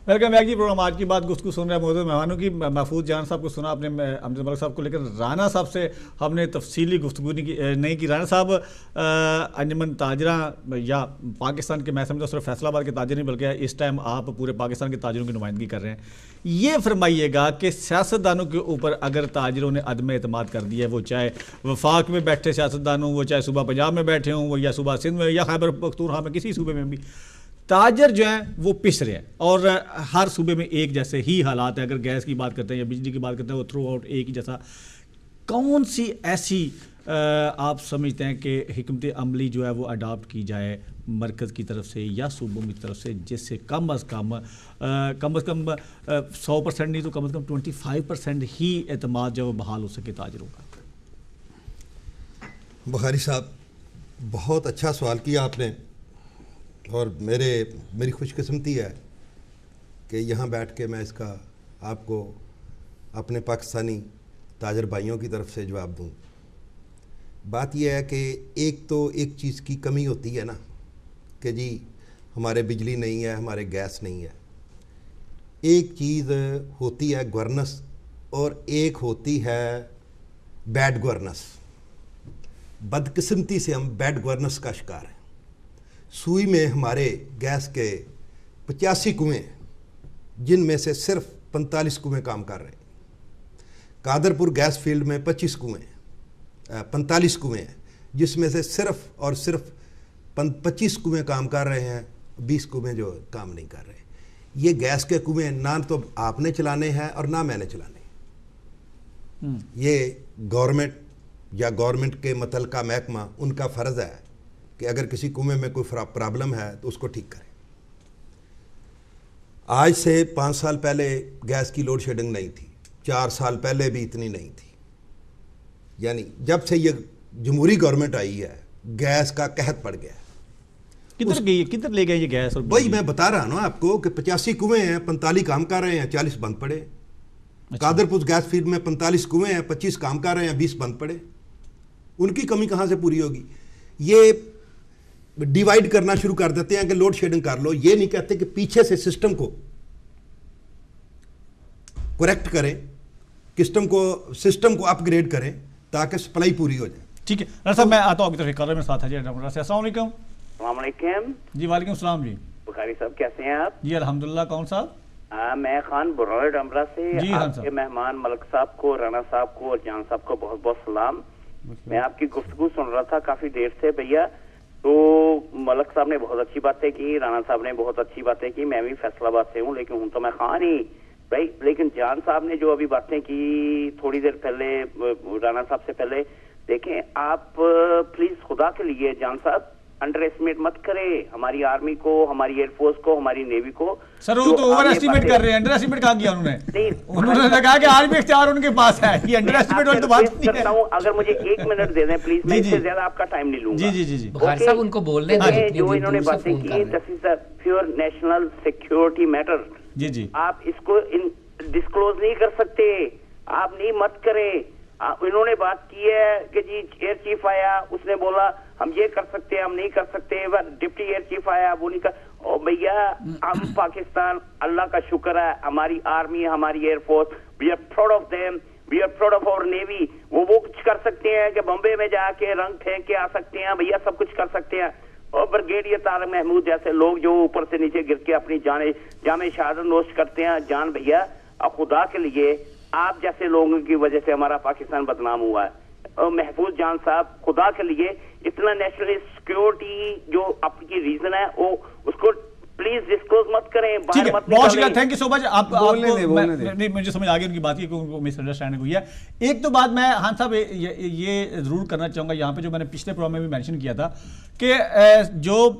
Welcome back جی programme آج کی بات گفتگو سن رہے ہیں موجود مہمانوں کی. محفوظ جان صاحب کو سنا آپ نے, امجد ملک صاحب کو, لیکن رانا صاحب سے ہم نے تفصیلی گفتگو نہیں کی. رانا صاحب انجمن تاجراں یا پاکستان کے, میں سمجھتا ہوں صرف فیصل آباد کے تاجر نہیں بلکہ اس ٹائم آپ پورے پاکستان کے تاجروں کی نمائندگی کر رہے ہیں, یہ فرمائیے گا کہ سیاستدانوں کے اوپر اگر تاجروں نے عدم اعتماد کر دیا ہے, وہ چاہے وفاق میں بیٹھے سیاستدان ہوں, وہ چاہے صوبہ پنجاب میں بیٹھے ہوں, وہ یا صوبہ سندھ میں یا خیبر پختونخوا میں, کسی صوبے میں بھی تاجر جو ہیں وہ پس رہے ہیں اور ہر صوبے میں ایک جیسے ہی حالات ہیں. اگر گیس کی بات کرتے ہیں یا بجلی کی بات کرتے ہیں وہ تھرو آؤٹ ایک ہی جیسا. کون سی ایسی آپ سمجھتے ہیں کہ حکمت عملی جو ہے وہ اڈاپٹ کی جائے مرکز کی طرف سے یا صوبوں کی طرف سے, جس سے کم از کم 100% نہیں تو کم از کم 25% ہی اعتماد جو بحال ہو سکے تاجروں کا؟ بخاری صاحب بہت اچھا سوال کیا آپ نے, اور میری خوش قسمتی ہے کہ یہاں بیٹھ کے میں اس کا آپ کو اپنے پاکستانی تاجر بھائیوں کی طرف سے جواب دوں. بات یہ ہے کہ ایک چیز کی کمی ہوتی ہے نا کہ جی ہمارے بجلی نہیں ہے, ہمارے گیس نہیں ہے. ایک چیز ہوتی ہے گورننس اور ایک ہوتی ہے بیڈ گورننس. بدقسمتی سے ہم بیڈ گورننس کا شکار ہیں. سوئی میں ہمارے گیس کے 85 کنویں ہیں جن میں سے صرف 45 کنویں کام کر رہے ہیں. قادرپور گیس فیلڈ میں 25 کنویں ہیں, 45 کنویں ہیں جس میں سے صرف اور صرف 25 کنویں کام کر رہے ہیں, 20 کنویں جو کام نہیں کر رہے. یہ گیس کے کنویں نہ تو آپ نے چلانے ہیں اور نہ میں نے چلانے ہیں. یہ گورنمنٹ یا گورنمنٹ کے متعلقہ محکمہ ان کا فرض ہے کہ اگر کسی کنویں میں کوئی پرابلم ہے تو اس کو ٹھیک کریں. آج سے 5 سال پہلے گیس کی لوڈ شیڈنگ نہیں تھی, 4 سال پہلے بھی اتنی نہیں تھی. یعنی جب سے یہ جمہوری گورنمنٹ آئی ہے گیس کا قحط پڑ گیا. کدھر لے گئے یہ گیس؟ وہی میں بتا رہا ہوں آپ کو کہ 85 کنویں ہیں, 45 کام کر رہے ہیں, 40 بند پڑے. قادرپور گیس فیلڈ میں 45 کنویں ہیں, 25 کام کر رہے ہیں, 20 بند پڑے. ان کی کمی کہاں سے پوری ہوگی؟ یہ ڈیوائیڈ کرنا شروع کر دیتے ہیں کہ لوڈ شیڈنگ کر لو. یہ نہیں کہتے کہ پیچھے سے سسٹم کو کریکٹ کریں, سسٹم کو اپ گریڈ کریں تاکہ سپلائی پوری ہو جائے. ٹھیک ہے ڈاکٹر صاحب, میں آتا ہوں آپ کی طرف. کالر میں ساتھ ہے جی ڈاکٹر صاحب. السلام علیکم. السلام علیکم. جی وعلیکم السلام. جی بخاری صاحب کیسے ہیں آپ؟ جی الحمدللہ. کون صاحب؟ میں خان برار ڈمرا سے. جی آپ کے مہمان ملک صاحب کو, رانا صاحب کو اور جان صاحب کو بہت بہت سلام. میں آپ کی گفتگو سن رہا تھا کافی دیر سے بھیا. تو ملک صاحب نے بہت اچھی باتیں کی, رانا صاحب نے بہت اچھی باتیں کی. میں بھی فیصل آباد سے ہوں لیکن ہوں تو میں خان ہی بھائی. لیکن جان صاحب نے جو ابھی باتیں کی تھوڑی دیر پہلے, رانا صاحب سے پہلے, دیکھیں آپ پلیز خدا کے لیے جان صاحب انڈر ایسٹیمیٹ مت کرے ہماری آرمی کو, ہماری ایئر فورس کو, ہماری نیوی کو. سر وہ تو اوور ایسٹیمیٹ کر رہے ہیں. انڈر ایسٹیمیٹ کہاں کیا انہوں نے کہا کہ آرمی اختیار ان کے پاس ہے. یہ انڈر ایسٹیمیٹ والی تو بات نہیں ہے. اگر مجھے 1 منٹ دے دیں پلیز, میں اس سے زیادہ آپ کا ٹائم نہیں لوں گا. جی جی جی بخاری صاحب ان کو بولنے دیں جو انہوں نے باتیں کی. This is the pure national security matter. جی جی آپ اس کو ڈسکلوز نہیں کر سکتے, آپ نہیں مت کریں. انہوں نے بات کی ہے کہ جی ایئر چیف آیا, اس نے بولا ہم یہ کر سکتے ہیں, ہم نہیں کر سکتے. ڈپٹی ایئر چیف آیا, وہ نہیں کر. او بھیا ہم پاکستان, اللہ کا شکر ہے ہماری آرمی, ہماری air force, we are proud of them, we are proud of our navy. وہ کچھ کر سکتے ہیں کہ بمبے میں جا کے رنگ پھینک کے آ سکتے ہیں بھیا, سب کچھ کر سکتے ہیں. اور بریگیڈیئر طارق محمود جیسے لوگ جو اوپر سے نیچے گر کے اپنی جامع شہادت نوش کرتے ہیں. جان بھیا خدا کے لیے آپ جیسے لوگوں کی وجہ سے ہمارا پاکستان بدنام ہوا ہے. محفوظ جان صاحب خدا کے لیے اتنا نیشنل سیکیورٹی جو آپ کی ریزن ہے وہ اس کو پلیز ڈسکلوز مت کریں. بہت شکریہ, تھینک یو سو مچ. آپ مجھے سمجھ آ گئی ان کی بات کی کہ ان کو مس انڈرسٹینڈنگ ہوئی ہے. ایک تو بات میں خان صاحب یہ ضرور کرنا چاہوں گا یہاں پہ, جو میں نے پچھلے پروگرام میں بھی مینشن کیا تھا کہ جو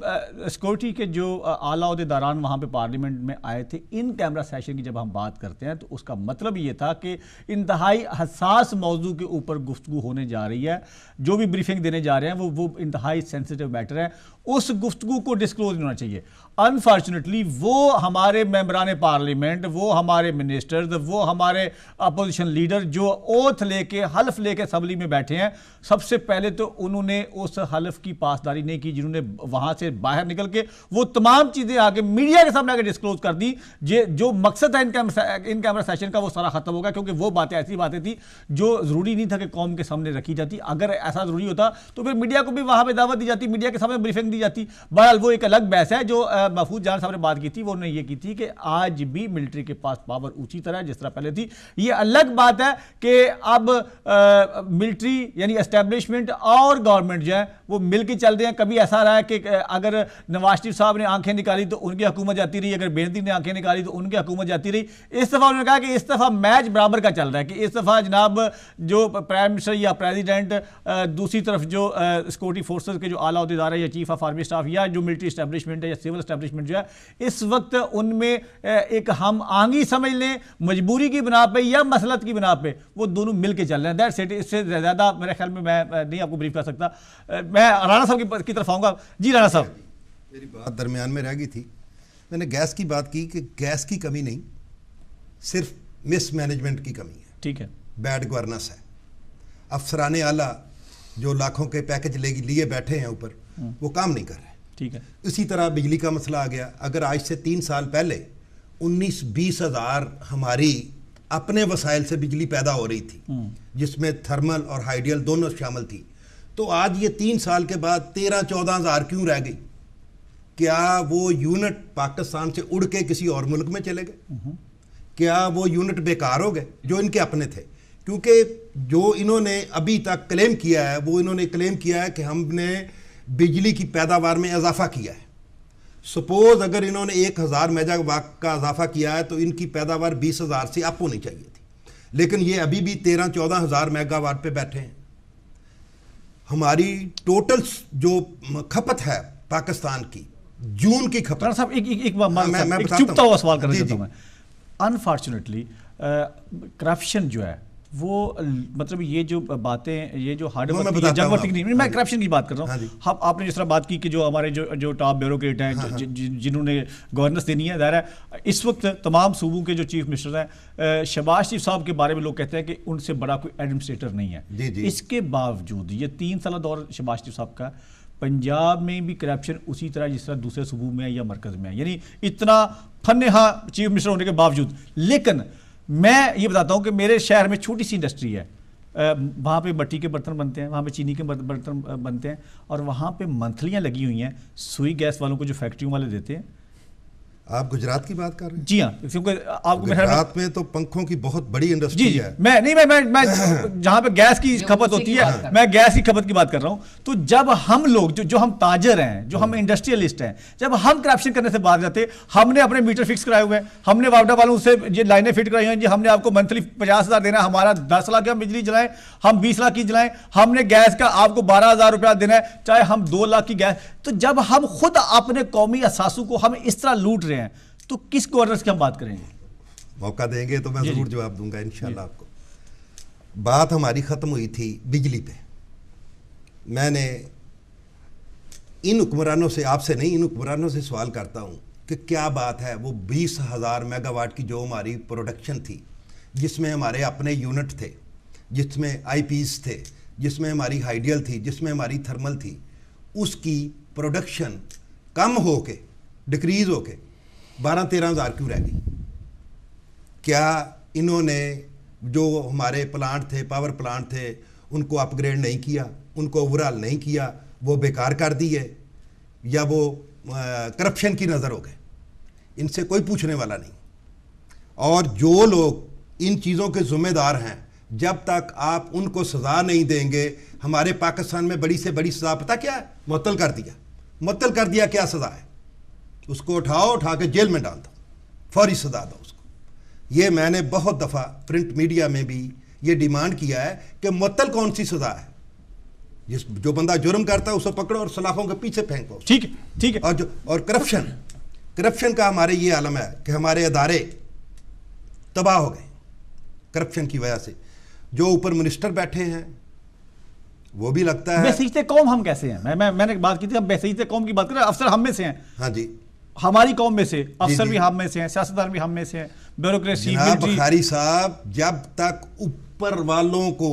سیکورٹی کے جو اعلیٰ عہدیداران وہاں پہ پارلیمنٹ میں آئے تھے, ان کیمرہ سیشن کی جب ہم بات کرتے ہیں تو اس کا مطلب یہ تھا کہ انتہائی حساس موضوع کے اوپر گفتگو ہونے جا رہی ہے. جو بھی بریفنگ دینے جا رہے ہیں وہ انتہائی سینسیٹیو میٹر ہے. اس گفتگو کو ڈسکلوز نہیں ہونا چاہیے. انفارچونیٹلی اسمبلی، وہ ہمارے ممبران پارلیمنٹ، وہ ہمارے منسٹرز، وہ ہمارے اپوزیشن لیڈر جو اوتھ لے کے حلف لے کے اسمبلی میں بیٹھے ہیں، سب سے پہلے تو انہوں نے اس حلف کی پاسداری نہیں کی، جنہوں نے وہاں سے باہر نکل کے وہ تمام چیزیں آگے میڈیا کے سامنے آگے ڈسکلوز کر دی. جو مقصد ہے ان کیمرہ سیشن کا وہ سارا ختم ہوگا، کیونکہ وہ باتیں ایسی باتیں تھیں جو ضروری نہیں تھا کہ قوم کے سامنے رکھی جاتی. اگر ایسا ضروری ہوتا تو پھر میڈیا کو بھی وہاں پہ دعوت دی جاتی، میڈیا کے سامنے بریفنگ دی جاتی. بہرحال وہ ایک الگ بحث ہے. جو محفوظ جان صاحب نے بات کی تھی وہ انہوں نے یہ کی تھی کہ آج بھی ملٹری کے پاس پاور اسی طرح جس طرح پہلے تھی. یہ الگ بات ہے کہ اب ملٹری یعنی اسٹیبلشمنٹ اور گورنمنٹ جو ہے وہ مل کے چل رہے ہیں. کبھی ایسا رہا ہے کہ اگر نواز شریف صاحب نے آنکھیں نکالی تو ان کی حکومت جاتی رہی، اگر بینظیر نے آنکھیں نکالی تو ان کی حکومت جاتی رہی. اس دفعہ انہوں نے کہا کہ اس دفعہ میچ برابر کا چل رہا ہے، کہ اس دفعہ جناب جو پرائم منسٹر یا پریزیڈنٹ، دوسری طرف جو سیکورٹی فورسز کے جو اعلیٰ عہدیدار ہیں یا چیف آف آرمی اسٹاف یا جو ملٹری اسٹیبلشمنٹ ہے یا سول اسٹیبلشمنٹ جو ہے، اس وقت ان میں ایک ہم آہنگی سمجھ لیں مجبوری کی بنا پہ یا مسلط کی بنا پہ وہ دونوں مل کے چل رہے ہیں. That's it. اس سے زیادہ میرے خیال میں نہیں آپ کو بریف کر سکتا. میں رانا صاحب کی طرف آؤں گا. جی رانا صاحب. میری بات درمیان میں رہ گئی تھی. میں نے گیس کی بات کی کہ گیس کی کمی نہیں، صرف مس مینجمنٹ کی کمی ہے. ٹھیک ہے. بیڈ گورننس ہے. افسران اعلیٰ جو لاکھوں کے پیکج لیے بیٹھے ہیں اوپر، وہ کام نہیں کر رہے. ٹھیک ہے. اسی طرح بجلی کا مسئلہ آ گیا. اگر آج سے 3 سال پہلے 19-20 ہزار ہماری اپنے وسائل سے بجلی پیدا ہو رہی تھی، جس میں تھرمل اور ہائیڈیل دونوں شامل تھی، تو آج یہ 3 سال کے بعد 13-14 ہزار کیوں رہ گئی؟ کیا وہ یونٹ پاکستان سے اڑ کے کسی اور ملک میں چلے گئے؟ کیا وہ یونٹ بیکار ہو گئے جو ان کے اپنے تھے؟ کیونکہ جو انہوں نے ابھی تک کلیم کیا ہے وہ انہوں نے کلیم کیا ہے کہ ہم نے بجلی کی پیداوار میں اضافہ کیا ہے. سپوز اگر انہوں نے 1000 میگا واٹ کا اضافہ کیا ہے تو ان کی پیداوار 20,000 سے اپ ہونی چاہیے تھی، لیکن یہ ابھی بھی 13-14 ہزار میگا واٹ پہ بیٹھے ہیں. ہماری ٹوٹل جو کھپت ہے پاکستان کی، جون کی کھپت. صاحب ایک چپتا ہوا سوال کرنا چاہتا ہوں میں. انفارچونیٹلی کرپشن جو ہے وہ مطلب یہ جو باتیں، یہ جو ہارڈ ورک جنگ ورک نہیں، میں کرپشن کی بات کر رہا ہوں. آپ نے جس طرح بات کی کہ جو ہمارے جو ٹاپ بیوروکریٹ ہیں جنہوں نے گورننس دینی ہے، ظاہر ہے اس وقت تمام صوبوں کے جو چیف منسٹر ہیں، شہباز شریف صاحب کے بارے میں لوگ کہتے ہیں کہ ان سے بڑا کوئی ایڈمنسٹریٹر نہیں ہے. اس کے باوجود یہ 3 سالہ دور شہباز شریف صاحب کا، پنجاب میں بھی کرپشن اسی طرح جس طرح دوسرے صوبوں میں ہے یا مرکز میں ہے، یعنی اتنا فن ہاں چیف منسٹر ہونے کے باوجود. لیکن میں یہ بتاتا ہوں کہ میرے شہر میں چھوٹی سی انڈسٹری ہے، وہاں پہ مٹی کے برتن بنتے ہیں، وہاں پہ چینی کے برتن بنتے ہیں، اور وہاں پہ منتھلیاں لگی ہوئی ہیں سوئی گیس والوں کو جو فیکٹریوں والے دیتے ہیں. آپ گجرات کی بات کر رہے ہیں؟ جی ہاں، کیونکہ آپ کو گجرات میں تو پنکھوں کی بہت بڑی انڈسٹری ہے. میں جہاں پہ گیس کی کھپت ہوتی ہے، میں گیس کی کھپت کی بات کر رہا ہوں. تو جب ہم لوگ جو ہم تاجر ہیں، جو ہم انڈسٹریلسٹ ہیں، جب ہم کرپشن کرنے سے باز جاتے، ہم نے اپنے میٹر فکس کرائے ہوئے ہیں، ہم نے واپڈا والوں سے یہ لائنیں فٹ کرائی ہیں، جی ہم نے آپ کو منتھلی 50,000 دینا ہے، ہمارا 10 لاکھ کی ہم بجلی جلائیں، ہم 20 لاکھ کی جلائیں، ہم نے گیس کا آپ کو 12,000 روپیہ دینا ہے چاہے ہم 2 لاکھ کی گیس. تو جب ہم خود اپنے قومی اثاثوں کو ہم اس طرح لوٹ رہے ہیں تو کس گورننس کی ہم بات کریں گے؟ موقع دیں گے تو میں ضرور جواب دوں گا انشاءاللہ آپ کو. بات ہماری ختم ہوئی تھی بجلی پہ. میں نے ان حکمرانوں سے، آپ سے نہیں، ان حکمرانوں سے سوال کرتا ہوں کہ کیا بات ہے وہ 20,000 میگا واٹ کی جو ہماری پروڈکشن تھی، جس میں ہمارے اپنے یونٹ تھے، جس میں آئی پیز تھے، جس میں ہماری ہائیڈیل تھی، جس میں ہماری تھرمل تھی، اس کی پروڈکشن کم ہو کے، ڈکریز ہو کے 12-13 ہزار کیوں رہ گئی؟ کیا انہوں نے جو ہمارے پلانٹ تھے، پاور پلانٹ تھے، ان کو اپ گریڈ نہیں کیا، ان کو اوورال نہیں کیا، وہ بیکار کر دیے، یا وہ کرپشن کی نظر ہو گئے؟ ان سے کوئی پوچھنے والا نہیں. اور جو لوگ ان چیزوں کے ذمہ دار ہیں، جب تک آپ ان کو سزا نہیں دیں گے، ہمارے پاکستان میں بڑی سے بڑی سزا پتہ کیا ہے؟ معطل کر دیا. معطل کر دیا کیا سزا ہے؟ اس کو اٹھا کے جیل میں ڈال دو، فوری سزا دو اس کو. یہ میں نے بہت دفعہ پرنٹ میڈیا میں بھی یہ ڈیمانڈ کیا ہے کہ معطل کون سی سزا ہے؟ جو بندہ جرم کرتا ہے اسے پکڑو اور سلاخوں کے پیچھے پھینکو. ٹھیک ہے. اور کرپشن کا ہمارے یہ عالم ہے کہ ہمارے ادارے تباہ ہو گئے کرپشن کی وجہ سے. جو اوپر منسٹر بیٹھے ہیں وہ بھی لگتا ہے بے سیجتے قوم ہم کیسے ہیں. میں نے بات کی تھی، ہم بے سیجتے قوم کی بات کر رہے ہیں، افسر ہم میں سے ہیں. ہاں جی. ہماری قوم میں سے افسر بھی ہم میں سے ہیں, سیاستدان بھی ہم میں سے ہیں, بیوروکریسی, جناب بخاری صاحب, جب تک اوپر والوں کو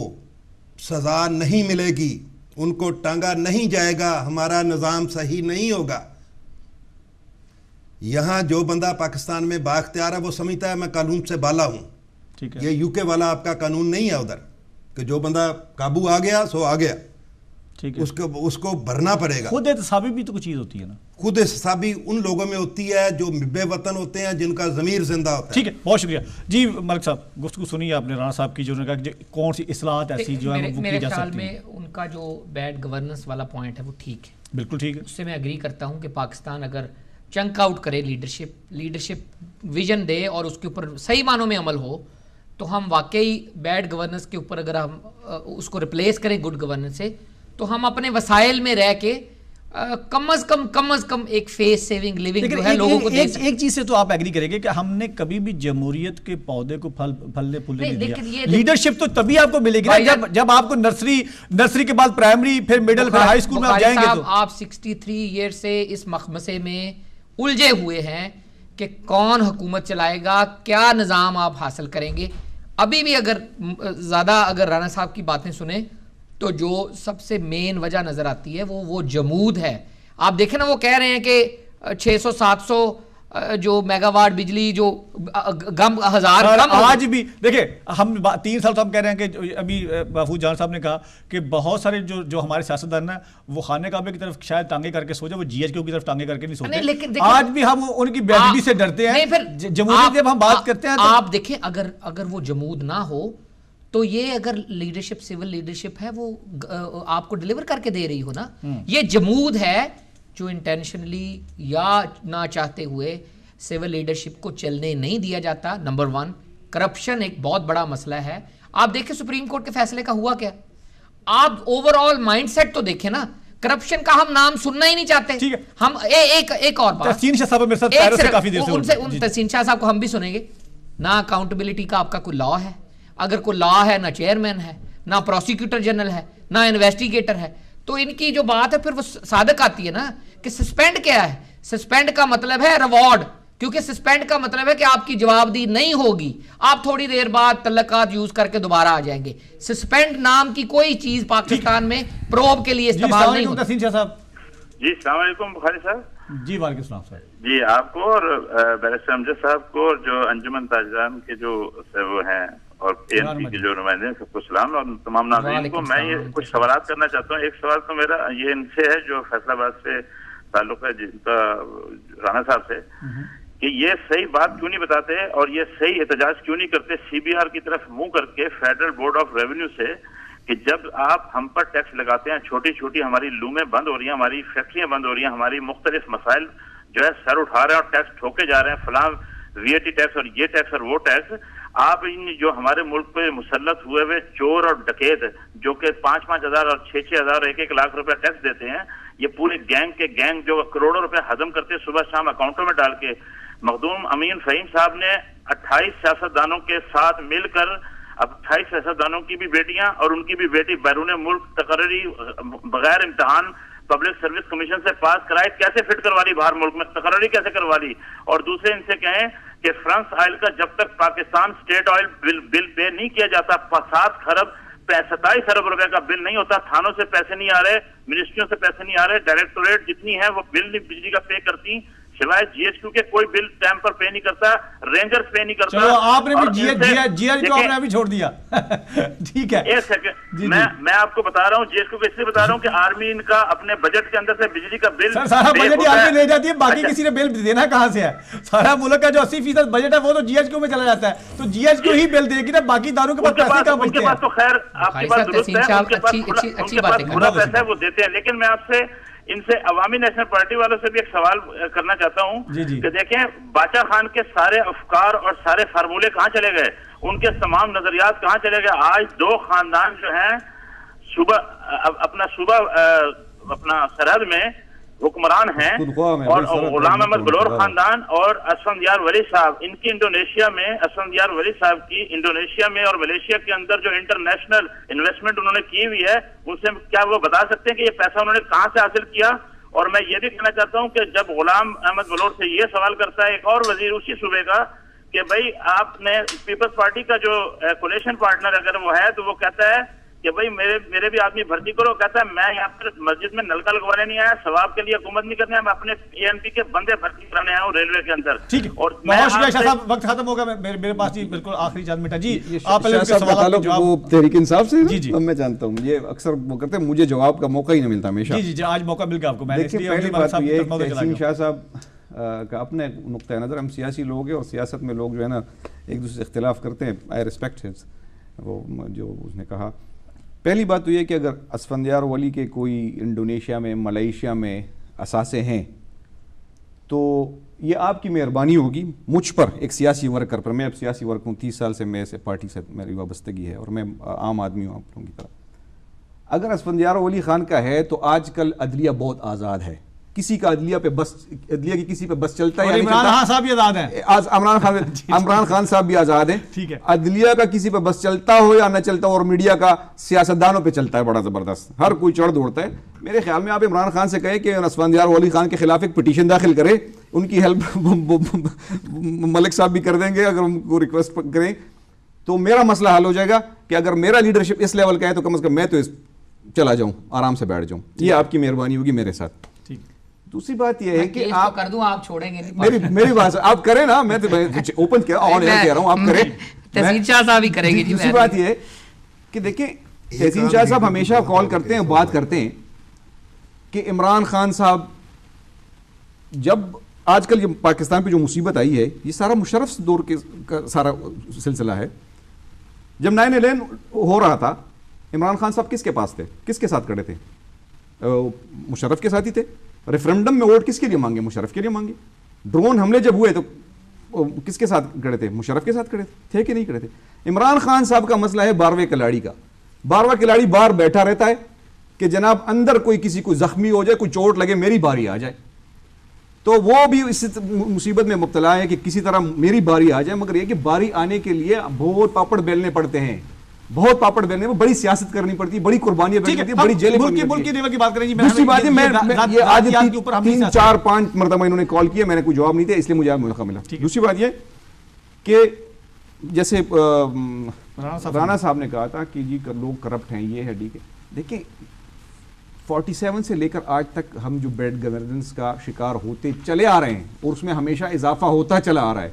سزا نہیں ملے گی, ان کو ٹانگا نہیں جائے گا, ہمارا نظام صحیح نہیں ہوگا. یہاں جو بندہ پاکستان میں بااختیار ہے وہ سمجھتا ہے میں قانون سے بالا ہوں. ٹھیک ہے, یہ یو کے والا آپ کا قانون نہیں ہے ادھر کہ جو بندہ قابو آ گیا سو آ گیا, ٹھیک ہے, اس کو بھرنا پڑے گا. خود احتسابی بھی تو کچھ چیز ہوتی ہے نا. خود احتسابی ان لوگوں میں ہوتی ہے جو بے وطن ہوتے ہیں, جن کا ضمیر زندہ ہوتا ہے. ٹھیک ہے, بہت شکریہ. جی ملک صاحب, گفتگو سنی آپ نے رانا صاحب کی, جو نے کہا کہ کون سی اصلاحات ایسی جو ہے وہ کی جا سکتی ہیں. میرے خیال میں ان کا جو بیڈ گورننس والا پوائنٹ ہے وہ ٹھیک ہے, بالکل ٹھیک ہے, اس سے میں اگری کرتا ہوں کہ پاکستان اگر چنک آؤٹ کرے لیڈرشپ ویژن دے اور اس کے اوپر صحیح معنوں میں عمل ہو, تو ہم واقعی بیڈ گورننس کے اوپر اگر ہم اس کو ریپلیس کریں گڈ گورننس سے, تو ہم اپنے وسائل میں رہ کے کم از کم ایک فیس سیونگ لیونگ جو ہے لوگوں کو دے سکتے. ایک چیز سے تو آپ ایگری کریں گے کہ ہم نے کبھی بھی جمہوریت کے پودے کو پھلنے پھولنے نہیں دیا. لیڈرشپ تو تبھی آپ کو ملے گی نا جب آپ کو نرسری کے بعد پرائمری, پھر مڈل, پھر ہائی اسکول میں آپ جائیں گے. تو آپ 63 ایئر سے اس مخمسے میں الجھے ہوئے ہیں کہ کون حکومت چلائے گا, کیا نظام آپ حاصل کریں گے. ابھی بھی اگر رانا صاحب کی باتیں سنیں تو جو سب سے مین وجہ نظر آتی ہے وہ جمود ہے. آپ دیکھیں نا, وہ کہہ رہے ہیں کہ 600-700 جو میگا واٹ بجلی جو ہزار کم, آج بھی دیکھیں ہم 3 سال تو ہم کہہ رہے ہیں کہ ابھی محفوظ جان صاحب نے کہا کہ بہت سارے جو ہمارے سیاستدان ہیں وہ خانہ کعبے کی طرف شاید ٹانگے کر کے سوچے, وہ جی ایچ کیو کی طرف ٹانگے کر کے نہیں سوچتے. آج بھی ہم ان کی بیعدبی سے ڈرتے ہیں. جمہوریت جب ہم بات کرتے ہیں آپ دیکھیں اگر وہ جمود نہ ہو تو یہ اگر لیڈرشپ سول لیڈرشپ ہے وہ آپ کو ڈیلیور کر کے دے رہی ہو نا. یہ جمود ہے جو انٹینشنلی یا نہ چاہتے ہوئے سول لیڈرشپ کو چلنے نہیں دیا جاتا. نمبر 1, کرپشن ایک بہت بڑا مسئلہ ہے. آپ دیکھیں سپریم کورٹ کے فیصلے کا ہوا کیا, آپ اوور آل مائنڈ سیٹ تو دیکھیں نا. کرپشن کا ہم نام سننا ہی نہیں چاہتے. ہم ایک اور بات, تحسین شاہ صاحب میرے ساتھ پیروں سے کافی دیر سے تحسین شاہ صاحب کو ہم بھی سنیں گے. نہ اکاؤنٹیبلٹی کا آپ کا کوئی لا ہے, اگر کوئی لا ہے نہ چیئرمین ہے, نہ پروسیکیوٹر جنرل ہے, نہ انویسٹیگیٹر ہے. تو ان کی جو بات ہے پھر وہ صادق آتی ہے نا کہ سسپینڈ کیا ہے. سسپینڈ کا مطلب ہے ریوارڈ, کیونکہ سسپینڈ کا مطلب ہے کہ آپ کی جواب دی نہیں ہوگی, آپ تھوڑی دیر بعد تعلقات یوز کر کے دوبارہ آ جائیں گے. سسپینڈ نام کی کوئی چیز پاکستان میں پروب کے لیے استعمال نہیں ہوتی. تحسین شاہ صاحب. جی السلام علیکم بخاری صاحب. جی وعلیکم السلام صاحب. جی آپ کو اور بیرسٹر امجد صاحب کو اور جو انجمن تاجران کے جو وہ ہیں اور اے این پی کے جو نمائندے ہیں سب کو سلام, اور تمام ناظرین کو. میں یہ کچھ سوالات کرنا چاہتا ہوں. ایک سوال تو میرا یہ ان سے ہے جو فیصل آباد سے تعلق ہے جن کا رانا صاحب سے, کہ یہ صحیح بات کیوں نہیں بتاتے اور یہ صحیح احتجاج کیوں نہیں کرتے سی بی آر کی طرف منہ کر کے فیڈرل بورڈ آف ریونیو سے, کہ جب آپ ہم پر ٹیکس لگاتے ہیں, چھوٹی چھوٹی ہماری لومیں بند ہو رہی ہیں, ہماری فیکٹریاں بند ہو رہی ہیں, ہماری مختلف مسائل جو ہے سر اٹھا رہے ہیں اور ٹیکس ٹھوکے جا رہے ہیں, فلاں وی اے ٹی ٹیکس اور یہ ٹیکس اور وہ ٹیکس. آپ ان جو ہمارے ملک پہ مسلط ہوئے ہوئے چور اور ڈکیت جو کہ 5-5 ہزار اور 6-6 ہزار 1-1 لاکھ روپے ٹیکس دیتے ہیں, یہ پورے گینگ جو کروڑوں روپے ہضم کرتے ہیں صبح شام اکاؤنٹوں میں ڈال کے, مخدوم امین فہیم صاحب نے 28 سیاستدانوں کے ساتھ مل کر اب 28 سیاستدانوں کی بھی بیٹیاں اور ان کی بھی بیٹی بیرون ملک تقرری بغیر امتحان پبلک سروس کمیشن سے پاس کرائی, کیسے فٹ کروا لی باہر ملک میں, تقرری کیسے کروا لی. اور دوسرے ان سے کہیں کہ فرانس آئل کا جب تک پاکستان اسٹیٹ آئل بل پے نہیں کیا جاتا, 7 خرب 27 ارب روپے کا بل نہیں ہوتا, تھانوں سے پیسے نہیں آ رہے, منسٹریوں سے پیسے نہیں آ رہے, ڈائریکٹوریٹ جتنی ہے وہ بل نہیں بجلی کا پے کرتی, سوائے جی ایچ کیو کے کوئی بل ٹائم پر پے نہیں کرتا, رینجرز پے نہیں کرتا. چلو آپ نے بھی جی ایچ کیو آپ نے بھی چھوڑ دیا. ٹھیک ہے, ایک سیکنڈ, میں آپ کو بتا رہا ہوں جی ایچ کیو کو اس لیے بتا رہا ہوں کہ آرمی ان کا اپنے بجٹ کے اندر سے بجلی کا بل سارا بجٹ ہی آرمی لے جاتی ہے, باقی کسی نے بل دینا کہاں سے ہے. سارا ملک کا جو 80% بجٹ ہے وہ تو جی ایچ کیو میں چلا جاتا ہے, تو جی ایچ کیو ہی بل دے گی نا, باقی اداروں کے پاس پیسے کہاں بچتے ہیں. ان کے پاس تو خیر آپ کے پاس درست ہے, ان کے پاس پورا پیسہ ہے وہ دیتے ہیں. لیکن میں آپ سے ان سے عوامی نیشنل پارٹی والوں سے بھی ایک سوال کرنا چاہتا ہوں کہ دیکھیں باچا خان کے سارے افکار اور سارے فارمولے کہاں چلے گئے, ان کے تمام نظریات کہاں چلے گئے. آج 2 خاندان جو ہیں صوبہ اپنا سرحد میں حکمران ہیں, اور غلام احمد بلور خاندان اور اسفندیار ولی صاحب, ان کی انڈونیشیا میں اسفندیار ولی صاحب کی انڈونیشیا میں اور ملیشیا کے اندر جو انٹرنیشنل انویسٹمنٹ انہوں نے کی ہوئی ہے, ان سے کیا وہ بتا سکتے ہیں کہ یہ پیسہ انہوں نے کہاں سے حاصل کیا اور میں یہ بھی کہنا چاہتا ہوں کہ جب غلام احمد بلوچ سے یہ سوال کرتا ہے ایک اور وزیر اسی صوبے کا کہ بھائی آپ نے پیپلز پارٹی کا جو کولیشن پارٹنر اگر وہ ہے تو وہ کہتا ہے کہ بھائی میرے بھی آدمی بھرتی کرو, کہتا ہے میں یہاں پر مسجد میں نلکا لگوانے نہیں آیا, ثواب کے لیے حکومت نہیں کرنے, میں اپنے پی این پی کے بندے بھرتی کرانے آیا ہوں ریلوے کے اندر. ٹھیک ہے, اور بہت شکریہ شاہ صاحب, وقت ختم ہوگا, میرے پاس جی بالکل آخری چند منٹ ہے. جی آپ پہلے سوالات کے جواب. وہ تحریک انصاف سے جی جی میں جانتا ہوں, یہ اکثر وہ کرتے ہیں, مجھے جواب کا موقع ہی نہیں ملتا ہمیشہ. جی جی آج موقع مل گیا آپ کو. میں نے اس لیے پہلی بات یہ ہے کہ تحسین شاہ صاحب کا اپنے نقطۂ نظر, ہم سیاسی لوگ ہیں اور سیاست میں لوگ جو ہے نا ایک دوسرے سے اختلاف کرتے ہیں. آئی ریسپیکٹ وہ جو اس نے کہا. پہلی بات تو یہ کہ اگر اسفندیار ولی کے کوئی انڈونیشیا میں, ملائیشیا میں اثاثے ہیں تو یہ آپ کی مہربانی ہوگی مجھ پر, ایک سیاسی ورکر پر. میں اب سیاسی ورکر ہوں, 30 سال سے میں سے پارٹی سے میری وابستگی ہے اور میں عام آدمی ہوں آپ لوگوں کی طرح. اگر اسفندیار ولی خان کا ہے تو آج کل عدلیہ بہت آزاد ہے, کسی کا عدلیہ کی کسی پہ بس چلتا ہے. عمران خان صاحب بھی آزاد ہیں, عمران خان صاحب بھی آزاد ہیں. ٹھیک ہے, عدلیہ کا کسی پہ بس چلتا ہو یا نہ چلتا ہو, اور میڈیا کا سیاستدانوں پہ چلتا ہے بڑا زبردست, ہر کوئی چڑھ دوڑتا ہے. میرے خیال میں آپ عمران خان سے کہیں کہ اسفندیار ولی خان کے خلاف ایک پٹیشن داخل کرے, ان کی ہیلپ ملک صاحب بھی کر دیں گے اگر ان کو ریکویسٹ کریں تو میرا مسئلہ حل ہو جائے گا. کہ اگر میرا لیڈرشپ اس لیول کا ہے تو کم از کم میں تو چلا جاؤں, آرام سے بیٹھ جاؤں. یہ آپ کی مہربانی ہوگی میرے ساتھ. دوسری بات یہ ہے کہ آپ کر دوں, آپ چھوڑیں گے نہیں. میری بات آپ کریں نا, میں تو اوپن کہہ رہا ہوں, آپ کریں. تحسین شاہ صاحب ہی کریں گے. دوسری بات یہ ہے کہ دیکھیں تحسین شاہ صاحب ہمیشہ کال کرتے ہیں, بات کرتے ہیں کہ عمران خان صاحب, جب آج کل یہ پاکستان پہ جو مصیبت آئی ہے یہ سارا مشرف دور کا سارا سلسلہ ہے. جب 9/11 ہو رہا تھا عمران خان صاحب کس کے پاس تھے, کس کے ساتھ کھڑے تھے؟ مشرف کے ساتھ ہی تھے. ریفرنڈم میں ووٹ کس کے لیے مانگے؟ مشرف کے لیے مانگے. ڈرون حملے جب ہوئے تو کس کے ساتھ کھڑے تھے؟ مشرف کے ساتھ کھڑے تھے کہ نہیں کھڑے تھے؟ عمران خان صاحب کا مسئلہ ہے 12ویں کھلاڑی کا. 12واں کھلاڑی باہر بیٹھا رہتا ہے کہ جناب اندر کوئی کسی کو زخمی ہو جائے, کوئی چوٹ لگے, میری باری آ جائے. تو وہ بھی اس مصیبت میں مبتلا ہے کہ کسی طرح میری باری آ جائے. مگر یہ کہ باری آنے کے لیے بہت پاپڑ بیلنے پڑتے ہیں, بہت پاپڑ بیلنے میں بڑی سیاست کرنی پڑتی ہے, بڑی قربانیاں کرنی پڑتی ہے, بڑی جیلیں کی بات کریں. دوسری بات ہے, میں آج 3-4-5 مرتبہ انہوں نے کال کیا, میں نے کوئی جواب نہیں دیا, اس لیے مجھے آج موقع ملا. دوسری بات یہ کہ جیسے رانا صاحب نے کہا تھا کہ جی لوگ کرپٹ ہیں, یہ ہے ٹھیک ہے. دیکھیں 47 سے لے کر آج تک ہم جو بیڈ گورننس کا شکار ہوتے چلے آ رہے ہیں اور اس میں ہمیشہ اضافہ ہوتا چلا آ رہا ہے.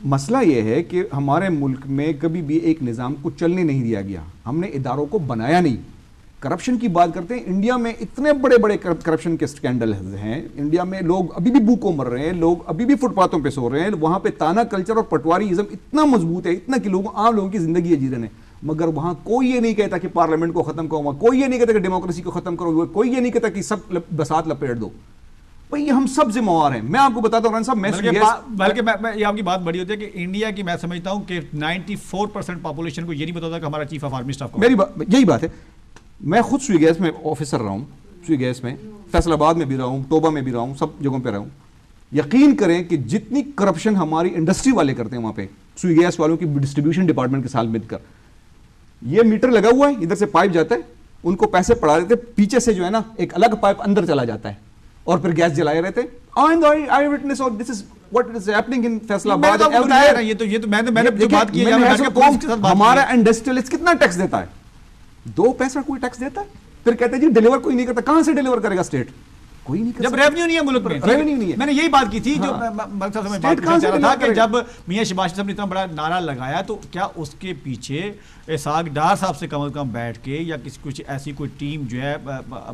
مسئلہ یہ ہے کہ ہمارے ملک میں کبھی بھی ایک نظام کو چلنے نہیں دیا گیا, ہم نے اداروں کو بنایا نہیں. کرپشن کی بات کرتے ہیں, انڈیا میں اتنے بڑے بڑے کرپشن کے سکینڈل ہیں. انڈیا میں لوگ ابھی بھی بھوکوں مر رہے ہیں, لوگ ابھی بھی فٹ پاتھوں پہ سو رہے ہیں. وہاں پہ تانا کلچر اور پٹواری ازم اتنا مضبوط ہے, اتنا کہ عام لوگوں کی زندگی اجیرن ہے. مگر وہاں کوئی یہ نہیں کہتا کہ پارلیمنٹ کو ختم کرو, کوئی یہ نہیں کہتا کہ ڈیموکریسی کو ختم کرو, کوئی یہ نہیں کہتا کہ سب بسات لپیٹ دو. بھئی ہم سب ذمہ وار ہیں. میں آپ کو بتاتا ہوں رن صاحب, بلکہ یہ آپ کی بات بڑی ہوتی ہے کہ انڈیا کی میں سمجھتا ہوں کہ 94% پاپولیشن کو یہ نہیں پتا کہ ہمارا چیف آف آرمی اسٹاف. میری یہی بات ہے. میں خود سوئی گیس میں آفیسر رہا ہوں, سوئی گیس میں فیصل آباد میں بھی رہا ہوں, توبہ میں بھی رہا ہوں, سب جگہوں پہ رہا ہوں. یقین کریں کہ جتنی کرپشن ہماری انڈسٹری والے کرتے ہیں وہاں پہ, سوئی گیس والوں کی ڈسٹریبیوشن ڈپارٹمنٹ کے ساتھ مل کر, یہ میٹر لگا ہوا ہے, ادھر سے پائپ جاتا ہے, ان کو پیسے پڑا دیتے, پیچھے سے جو ہے نا ایک الگ پائپ اندر چلا جاتا ہے اور پھر گیس جلائے رہتے. ہمارا انڈسٹریلسٹ کتنا ٹیکس دیتا ہے؟ 2 پیسہ کوئی ٹیکس دیتا ہے, پھر کہتے ہیں جی ڈیلیور کوئی نہیں کرتا. کہاں سے ڈیلیور کرے گا اسٹیٹ؟ کوئی نہیں. جب ریونیو نہیں ہے ملک میں, ریونیو نہیں ہے. میں نے یہی بات کی تھی جو بات کرنا چاہ رہا تھا کہ جب میاں شباز صاحب نے اتنا بڑا نعرہ لگایا تو کیا اس کے پیچھے اسحاق ڈار صاحب سے کم از کم بیٹھ کے یا کچھ ایسی کوئی ٹیم جو ہے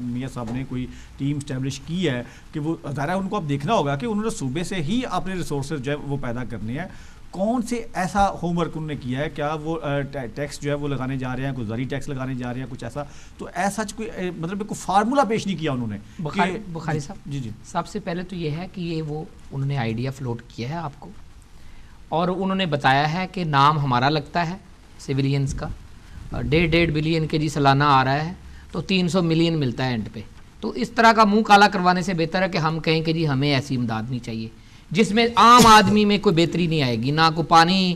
میاں صاحب نے کوئی ٹیم اسٹیبلش کی ہے کہ وہ ظاہر ہے ان کو اب دیکھنا ہوگا کہ انہوں نے صوبے سے ہی اپنے ریسورسز جو ہے وہ پیدا کرنے ہیں. کون سے ایسا ہوم ورک انہوں نے کیا ہے؟ کیا وہ ٹیکس جو ہے وہ لگانے جا رہے ہیں, کوئی زرعی ٹیکس لگانے جا رہے ہیں, کچھ ایسا تو ایسا کوئی مطلب کوئی فارمولا پیش نہیں کیا انہوں نے؟ بخاری صاحب جی سب سے پہلے تو یہ ہے کہ یہ وہ انہوں نے آئیڈیا فلوٹ کیا ہے آپ کو, اور انہوں نے بتایا ہے کہ نام ہمارا لگتا ہے سویلینز کا, 1.5 بلین کے جی سالانہ آ رہا ہے تو 300 ملین ملتا ہے اینڈ پہ. تو اس طرح کا منہ کالا کروانے سے بہتر ہے کہ ہم کہیں کہ جی ہمیں ایسی امداد نہیں چاہیے جس میں عام آدمی میں کوئی بہتری نہیں آئے گی, نہ کوئی پانی